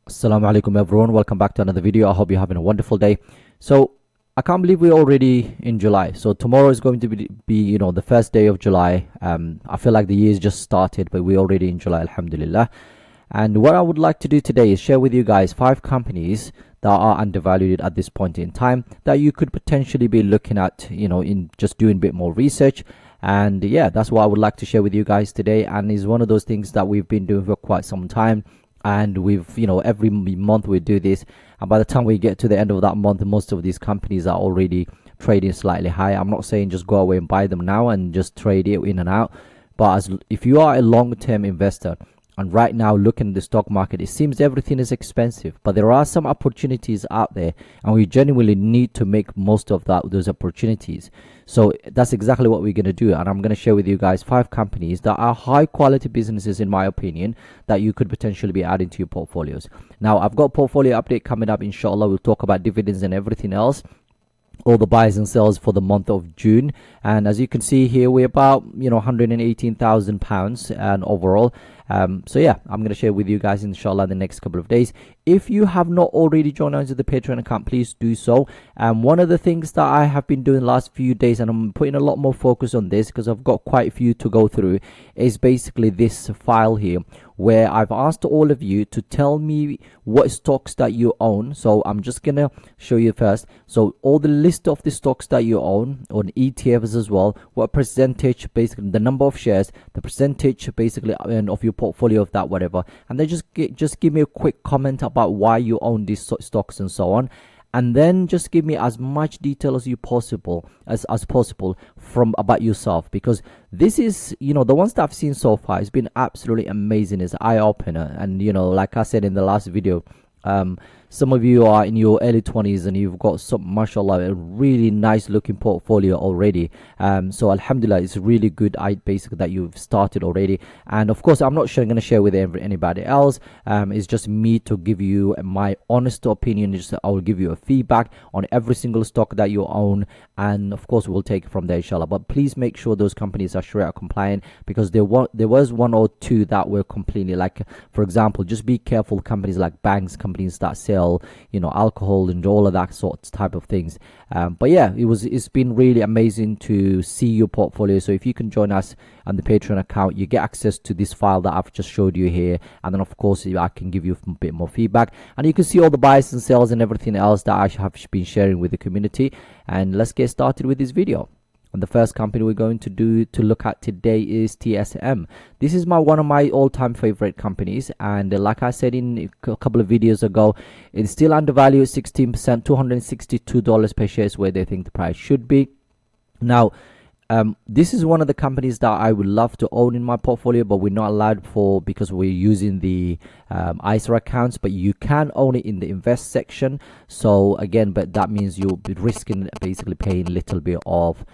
Assalamu Alaikum everyone, welcome back to another video. I hope you're having a wonderful day. So I can't believe we're already in July. So tomorrow is going to be the first day of July. I feel like the year's just started, but we're already in July, alhamdulillah. And what I would like to do today is share with you guys 5 companies that are undervalued at this point in time that you could potentially be looking at, in just doing a bit more research. And yeah, that's what I would like to share with you guys today, and is one of those things that we've been doing for quite some time. And we've every month we do this, and by the time we get to the end of that month, most of these companies are already trading slightly high. I'm not saying just go away and buy them now and just trade it in and out, but if you are a long-term investor, and right now looking at the stock market, it seems everything is expensive, but there are some opportunities out there, and we genuinely need to make most of those opportunities. So that's exactly what we're going to do, and I'm going to share with you guys 5 companies that are high quality businesses, in my opinion, that you could potentially be adding to your portfolios. Now, I've got a portfolio update coming up, inshallah. We'll talk about dividends and everything else, all the buys and sells for the month of June. And as you can see here, we're about £118,000 and overall. So yeah, I'm going to share with you guys inshallah in the next couple of days. If you have not already joined onto the Patreon account, please do so. One of the things that I have been doing the last few days, and I'm putting a lot more focus on this because I've got quite a few to go through, is basically this file here, where I've asked all of you to tell me what stocks that you own. So I'm just gonna show you first. So all the list of the stocks that you own on ETFs as well, what percentage, basically the number of shares, the percentage basically of your portfolio of that, whatever, and then just give me a quick comment about why you own these stocks and so on. And then just give me as much detail as possible from about yourself, because this is the ones that I've seen so far has been absolutely amazing. It's eye-opener. And like I said in the last video, some of you are in your early 20s and you've got some, mashallah, a really nice looking portfolio already. So alhamdulillah, it's really good basically that you've started already. And of course, I'm not going to share with anybody else. It's just me to give you my honest opinion. I will give you a feedback on every single stock that you own, and of course we'll take it from there, inshallah. But please make sure those companies are Sharia compliant, because there was 1 or 2 that were completely, like, for example, just be careful companies like banks, companies that sell alcohol and all of that sorts type of things. But yeah, it's been really amazing to see your portfolio. So if you can join us on the Patreon account, you get access to this file that I've just showed you here, and then of course I can give you a bit more feedback, and you can see all the buys and sales and everything else that I have been sharing with the community. And let's get started with this video. And the first company we're going to look at today is TSM. This is one of my all-time favorite companies, and like I said in a couple of videos ago, it's still undervalued 16%. $262 per share is where they think the price should be. Now, this is one of the companies that I would love to own in my portfolio, but we're not allowed because we're using the ISA accounts. But you can own it in the invest section. So again, but that means you'll be risking basically paying a little bit of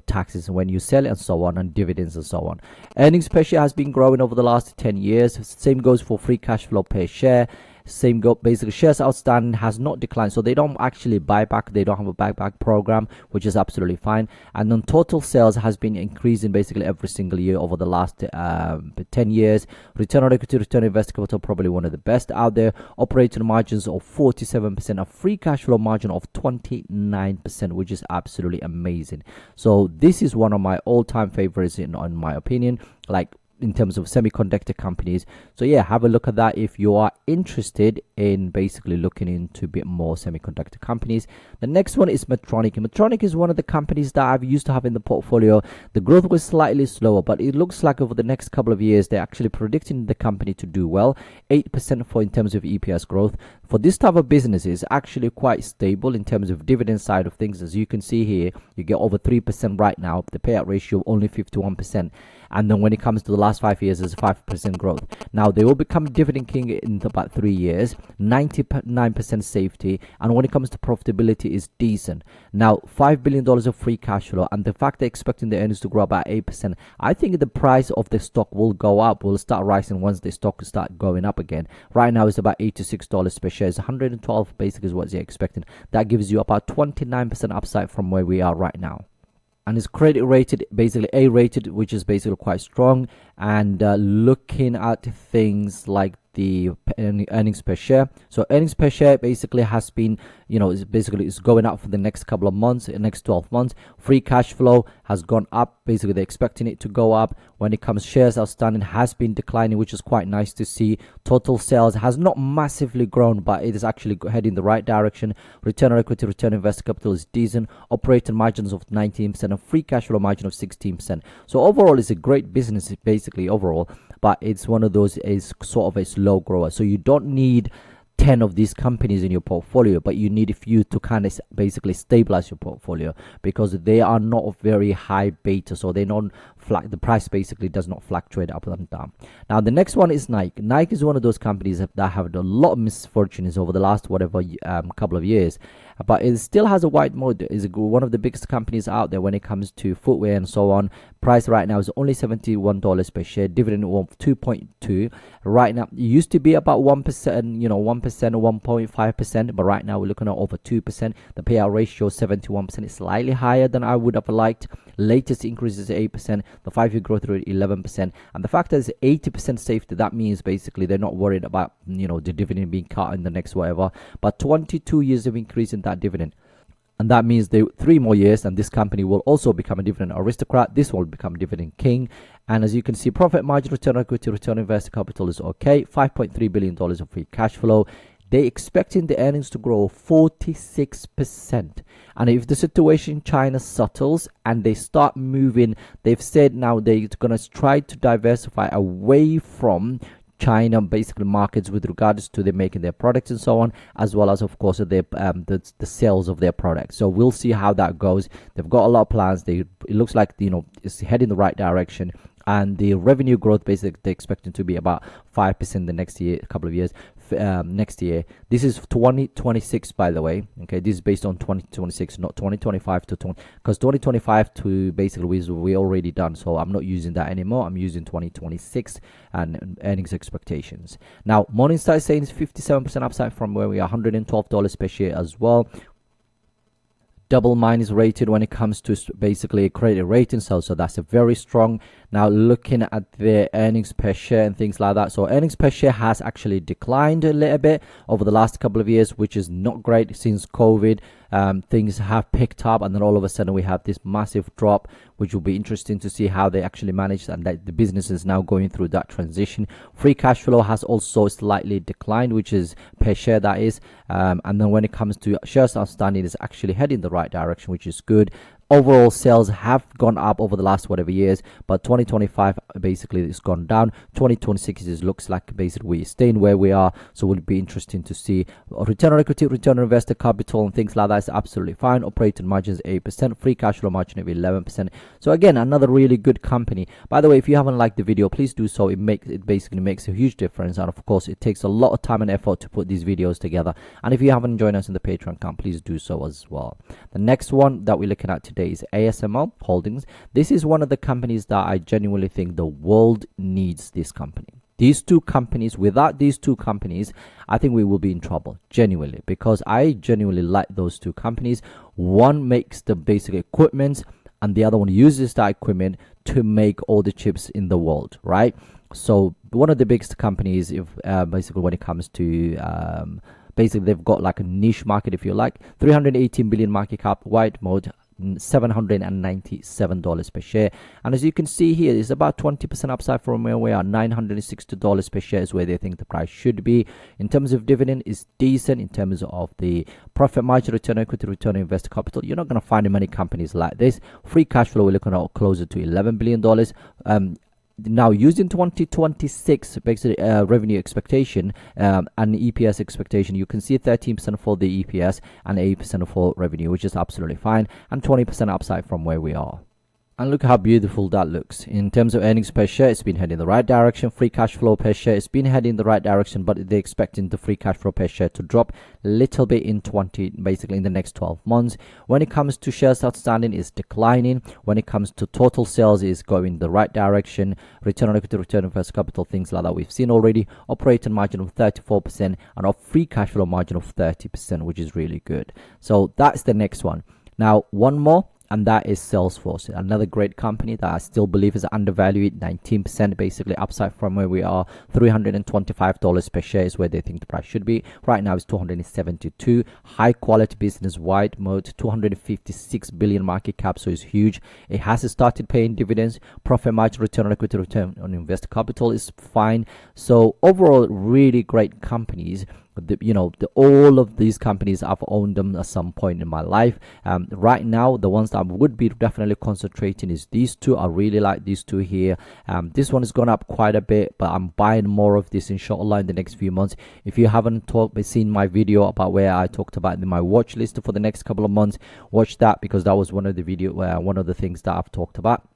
taxes when you sell it and so on, and dividends and so on. Earnings per share has been growing over the last 10 years. Same goes for free cash flow per share. Same go, basically shares outstanding has not declined, so they don't actually buy back. They don't have a buyback program, which is absolutely fine. And then total sales has been increasing basically every single year over the last 10 years. Return on equity, return on invested capital, probably one of the best out there. Operating margins of 47%, a free cash flow margin of 29%, which is absolutely amazing. So this is one of my all-time favorites in my opinion, like in terms of semiconductor companies. So yeah, have a look at that if you are interested in basically looking into a bit more semiconductor companies. The next one is Medtronic. Medtronic is one of the companies that I've used to have in the portfolio. The growth was slightly slower, but it looks like over the next couple of years they're actually predicting the company to do well. 8% in terms of EPS growth. For this type of business is actually quite stable in terms of dividend side of things. As you can see here, you get over 3% right now. The payout ratio only 51%. And then when it comes to the last 5 years, there's 5% growth. Now they will become dividend king in about 3 years. 99% safety, and when it comes to profitability is decent. Now $5 billion of free cash flow, and the fact they're expecting the earnings to grow about 8%, I think the price of the stock will go up, will start rising once the stock start going up again. Right now it's about $86 per share. It's 112 basically is what they're expecting. That gives you about 29% upside from where we are right now. And it's credit rated, basically A rated, which is basically quite strong. And looking at things like the earnings per share. So earnings per share basically has been, it's going up for the next couple of months, the next 12 months. Free cash flow has gone up. Basically, they're expecting it to go up. When it comes shares outstanding has been declining, which is quite nice to see. Total sales has not massively grown, but it is actually heading in the right direction. Return on equity, return on invested capital is decent. Operating margins of 19% and free cash flow margin of 16%. So overall, it's a great business basically overall, but it's one of those is sort of a slow grower. So you don't need 10 of these companies in your portfolio, but you need a few to kind of basically stabilize your portfolio, because they are not very high beta, so they don't the price basically does not fluctuate up and down. Now the next one is Nike. Nike is one of those companies that have had a lot of misfortunes over the last couple of years, but it still has a wide moat. Is one of the biggest companies out there when it comes to footwear and so on. Price right now is only $71 per share. Dividend of 2.2 right now. It used to be about 1%, 1% or 1.5%, but right now we're looking at over 2%. The payout ratio 71% is slightly higher than I would have liked. Latest increase is 8%. The 5-year growth rate 11%, and the fact that it's 80% safety, that means basically they're not worried about the dividend being cut in the next whatever. But 22 years of increase in that dividend, and that means 3 more years, and this company will also become a dividend aristocrat. This will become dividend king. And as you can see, profit margin, return on equity, return on invested capital is okay. $5.3 billion of free cash flow. They're expecting the earnings to grow 46%. And if the situation in China settles and they start moving, they've said now they're going to try to diversify away from China basically markets with regards to them making their products and so on, as well as of course the sales of their products. So we'll see how that goes. They've got a lot of plans. It looks like it's heading the right direction. And the revenue growth basically they're expecting to be about 5% the next year, a couple of years. Next year, this is 2026, by the way. Okay, this is based on 2026, not 2025 to 20, because 2025 to basically we already done. So I'm not using that anymore. I'm using 2026 and earnings expectations. Now, Morningstar is saying it's 57% upside from where we are, $112 per share as well. Double minus rated when it comes to basically credit rating, so that's a very strong. Now looking at the earnings per share and things like that, so earnings per share has actually declined a little bit over the last couple of years, which is not great. Since COVID, things have picked up, and then all of a sudden we have this massive drop, which will be interesting to see how they actually manage, and that the business is now going through that transition. Free cash flow has also slightly declined, which is per share, that is. And then when it comes to shares outstanding, it's actually heading the right direction, which is good. Overall sales have gone up over the last whatever years, but 2025 basically it's gone down. 2026 is looks like basically we're staying where we are, so it will be interesting to see. Return on equity, return on invested capital and things like that is absolutely fine. Operating margins 8%, free cash flow margin of 11%. So again, another really good company. By the way, if you haven't liked the video, please do so. It basically makes a huge difference, and of course it takes a lot of time and effort to put these videos together. And if you haven't joined us in the Patreon account, please do so as well. The next one that we're looking at today is ASML Holdings. This is one of the companies that I genuinely think the world needs. This company, these two companies, without these two companies, I think we will be in trouble, genuinely, because I genuinely like those two companies. One makes the basic equipment, and the other one uses that equipment to make all the chips in the world, right? So one of the biggest companies, if basically when it comes to basically they've got like a niche market, if you like. 318 billion market cap, white mode, $797 per share. And as you can see here, it's about 20% upside from where we are. $960 per share is where they think the price should be. In terms of dividend, is decent. In terms of the profit margin, return on equity, return on invested capital, you're not going to find many companies like this. Free cash flow, we're looking at closer to $11 billion. Now, using 2026 basically revenue expectation and EPS expectation, you can see 13% for the EPS and 8% for revenue, which is absolutely fine, and 20% upside from where we are. And look how beautiful that looks. In terms of earnings per share, it's been heading in the right direction. Free cash flow per share, it's been heading in the right direction, but they're expecting the free cash flow per share to drop a little bit in basically in the next 12 months. When it comes to shares outstanding, it's declining. When it comes to total sales, it's going the right direction. Return on equity, return on invested capital, things like that we've seen already. Operating margin of 34% and a free cash flow margin of 30%, which is really good. So that's the next one. Now, one more. and that is Salesforce, another great company that I still believe is undervalued. 19% basically upside from where we are. $325 per share is where they think the price should be. Right now it's 272. High quality business, wide moat, 256 billion market cap, so it's huge. It has started paying dividends. Profit margin, return on equity, return on invested capital is fine. So overall, really great companies. All of these companies, I've owned them at some point in my life. Right now, the ones that I would be definitely concentrating is these two. I really like these two here. This one has gone up quite a bit, but I'm buying more of this inshallah in the next few months. If you haven't seen my video about where I talked about my watch list for the next couple of months, watch that, because that was one of the things that I've talked about.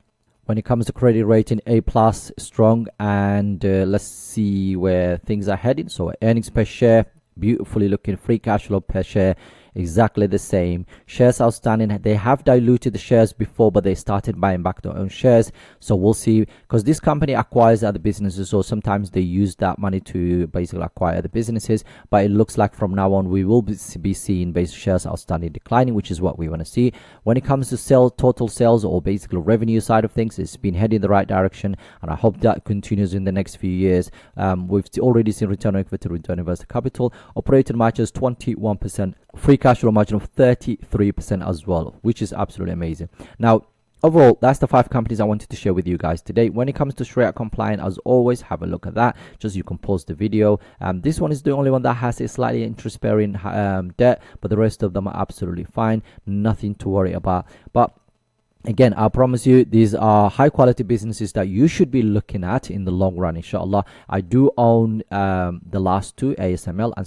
When it comes to credit rating, A plus, strong, and let's see where things are heading. So earnings per share, beautifully looking. Free cash flow per share, exactly the same. Shares outstanding, they have diluted the shares before, but they started buying back their own shares. So we'll see, because this company acquires other businesses, so sometimes they use that money to basically acquire other businesses. But it looks like from now on we will be seeing base shares outstanding declining, which is what we want to see. When it comes to total sales, or basically revenue side of things, it's been heading the right direction, and I hope that continues in the next few years. We've already seen return on equity, return on invested capital. Operating margins 21%, free cash flow margin of 33% as well, which is absolutely amazing. Now, overall, that's the 5 companies I wanted to share with you guys today. When it comes to Sharia compliant, as always, have a look at that. Just you can pause the video. This one is the only one that has a slightly interest-bearing debt, but the rest of them are absolutely fine. Nothing to worry about. But again, I promise you, these are high quality businesses that you should be looking at in the long run, inshallah. I do own the last two, ASML and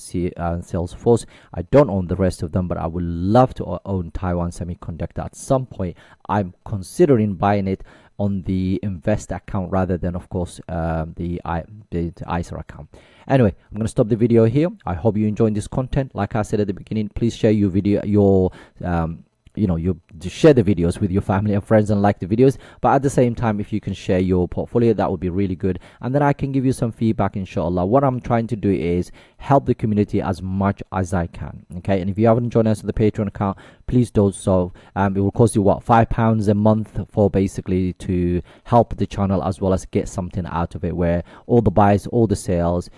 Salesforce. I don't own the rest of them, but I would love to own Taiwan Semiconductor at some point. I'm considering buying it on the investor account rather than, of course, the ISA account. Anyway, I'm going to stop the video here. I hope you enjoyed this content. Like I said at the beginning, please share you share the videos with your family and friends and like the videos. But at the same time, if you can share your portfolio, that would be really good, and then I can give you some feedback, inshallah. What I'm trying to do is help the community as much as I can. Okay, and if you haven't joined us on the Patreon account, please do so. It will cost you £5 a month for basically to help the channel, as well as get something out of it, where all the buys, all the sales,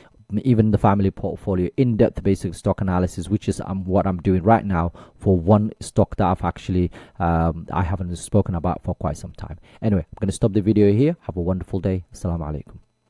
even the family portfolio, in-depth basic stock analysis, which is what I'm doing right now for one stock that I've actually I haven't spoken about for quite some time. Anyway, I'm going to stop the video here. Have a wonderful day. Assalamu Alaikum.